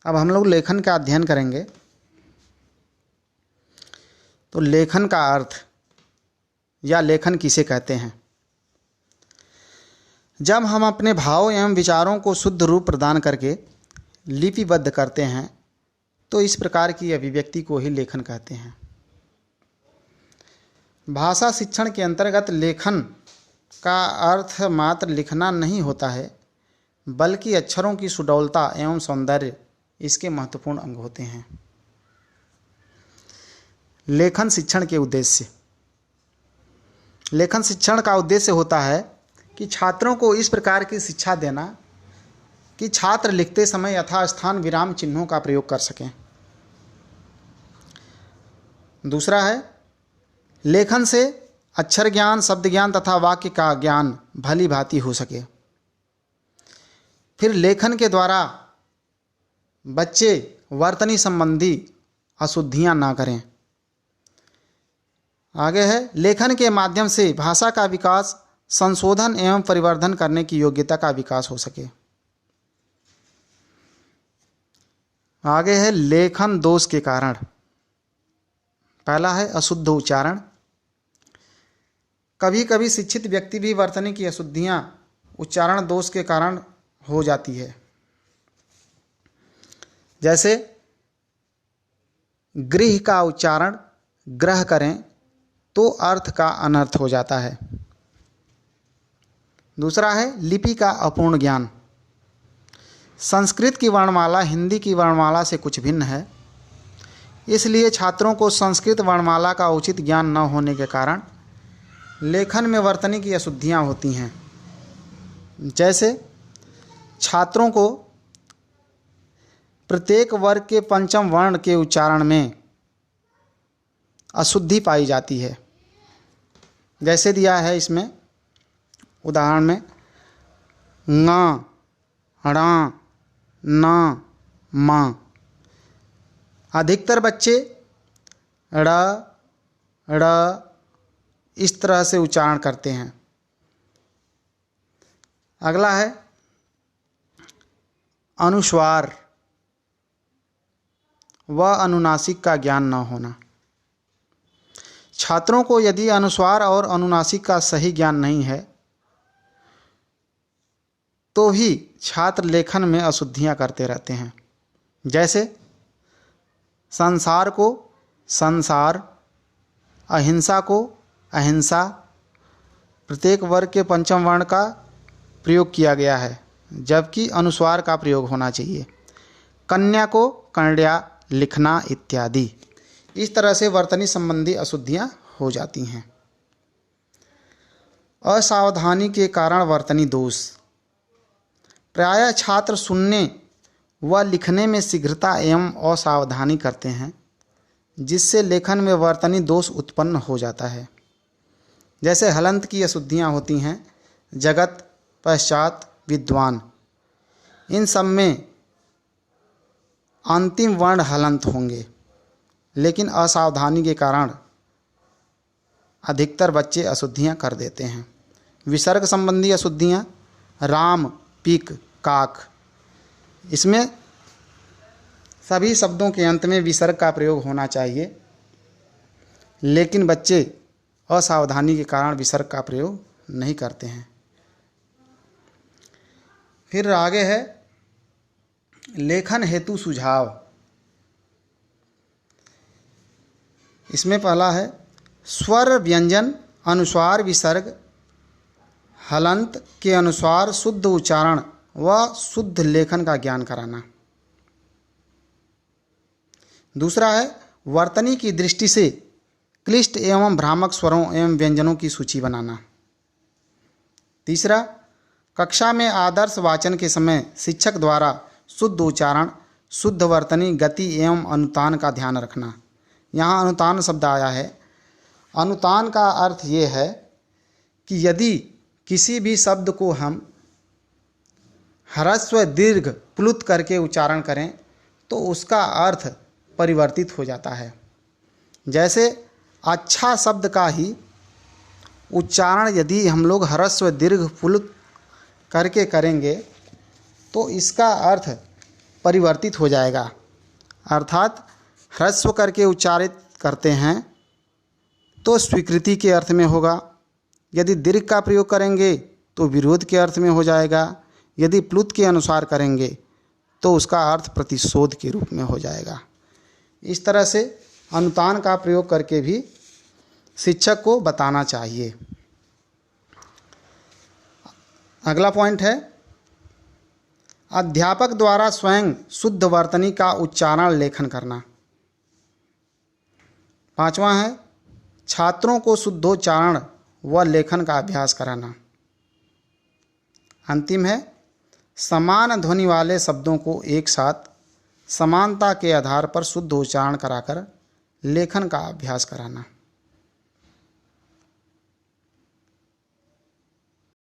अब हम लोग लेखन का अध्ययन करेंगे। तो लेखन का अर्थ या लेखन किसे कहते हैं? जब हम अपने भाव एवं विचारों को शुद्ध रूप प्रदान करके लिपिबद्ध करते हैं तो इस प्रकार की अभिव्यक्ति को ही लेखन कहते हैं। भाषा शिक्षण के अंतर्गत लेखन का अर्थ मात्र लिखना नहीं होता है, बल्कि अक्षरों की सुडौलता एवं सौंदर्य इसके महत्वपूर्ण अंग होते हैं। लेखन शिक्षण के उद्देश्य। लेखन शिक्षण का उद्देश्य होता है कि छात्रों को इस प्रकार की शिक्षा देना कि छात्र लिखते समय यथास्थान विराम चिन्हों का प्रयोग कर सकें। दूसरा है, लेखन से अक्षर ज्ञान, शब्द ज्ञान तथा वाक्य का ज्ञान भली भांति हो सके। फिर लेखन के द्वारा बच्चे वर्तनी संबंधी अशुद्धियां ना करें। आगे है, लेखन के माध्यम से भाषा का विकास, संशोधन एवं परिवर्धन करने की योग्यता का विकास हो सके। आगे है, लेखन दोष के कारण। पहला है अशुद्ध उच्चारण। कभी कभी शिक्षित व्यक्ति भी वर्तनी की अशुद्धियां उच्चारण दोष के कारण हो जाती है। जैसे गृह का उच्चारण ग्रह करें तो अर्थ का अनर्थ हो जाता है। दूसरा है लिपि का अपूर्ण ज्ञान। संस्कृत की वर्णमाला हिंदी की वर्णमाला से कुछ भिन्न है, इसलिए छात्रों को संस्कृत वर्णमाला का उचित ज्ञान न होने के कारण लेखन में वर्तनी की अशुद्धियां होती हैं। जैसे छात्रों को प्रत्येक वर्ग के पंचम वर्ण के उच्चारण में अशुद्धि पाई जाती है। जैसे दिया है इसमें उदाहरण में ङ, ण, न, म। अधिकतर बच्चे ड़, ड़ इस तरह से उच्चारण करते हैं। अगला है अनुस्वार व अनुनासिक का ज्ञान न होना। छात्रों को यदि अनुस्वार और अनुनासिक का सही ज्ञान नहीं है तो भी छात्र लेखन में अशुद्धियां करते रहते हैं। जैसे संसार को संसार, अहिंसा को अहिंसा, प्रत्येक वर्ग के पंचम वर्ण का प्रयोग किया गया है जबकि अनुस्वार का प्रयोग होना चाहिए। कन्या को कन्या लिखना इत्यादि। इस तरह से वर्तनी संबंधी अशुद्धियां हो जाती हैं। असावधानी के कारण वर्तनी दोष। प्रायः छात्र सुनने व लिखने में शीघ्रता एवं असावधानी करते हैं, जिससे लेखन में वर्तनी दोष उत्पन्न हो जाता है। जैसे हलंत की अशुद्धियां होती हैं, जगत, पश्चात, विद्वान। इन सब में अंतिम वर्ण हलंत होंगे, लेकिन असावधानी के कारण अधिकतर बच्चे अशुद्धियां कर देते हैं। विसर्ग संबंधी अशुद्धियां, राम, पिक, काक, इसमें सभी शब्दों के अंत में विसर्ग का प्रयोग होना चाहिए, लेकिन बच्चे असावधानी के कारण विसर्ग का प्रयोग नहीं करते हैं। फिर आगे है लेखन हेतु सुझाव। इसमें पहला है स्वर, व्यंजन, अनुस्वार, विसर्ग, हलंत के अनुसार शुद्ध उच्चारण व शुद्ध लेखन का ज्ञान कराना। दूसरा है वर्तनी की दृष्टि से क्लिष्ट एवं भ्रामक स्वरों एवं व्यंजनों की सूची बनाना। तीसरा, कक्षा में आदर्श वाचन के समय शिक्षक द्वारा शुद्ध उच्चारण, शुद्ध वर्तनी, गति एवं अनुतान का ध्यान रखना। यहाँ अनुतान शब्द आया है। अनुतान का अर्थ ये है कि यदि किसी भी शब्द को हम ह्रस्व दीर्घ प्लुत करके उच्चारण करें तो उसका अर्थ परिवर्तित हो जाता है। जैसे अच्छा शब्द का ही उच्चारण यदि हम लोग ह्रस्व दीर्घ प्लुत करके करेंगे तो इसका अर्थ परिवर्तित हो जाएगा। अर्थात ह्रस्व करके उच्चारित करते हैं तो स्वीकृति के अर्थ में होगा, यदि दीर्घ का प्रयोग करेंगे तो विरोध के अर्थ में हो जाएगा, यदि प्लुत के अनुसार करेंगे तो उसका अर्थ प्रतिशोध के रूप में हो जाएगा। इस तरह से अनुतान का प्रयोग करके भी शिक्षक को बताना चाहिए। अगला पॉइंट है अध्यापक द्वारा स्वयं शुद्ध वर्तनी का उच्चारण लेखन करना। पांचवा है छात्रों को शुद्धोच्चारण व लेखन का अभ्यास कराना। अंतिम है समान ध्वनि वाले शब्दों को एक साथ समानता के आधार पर शुद्ध उच्चारण कराकर लेखन का अभ्यास कराना।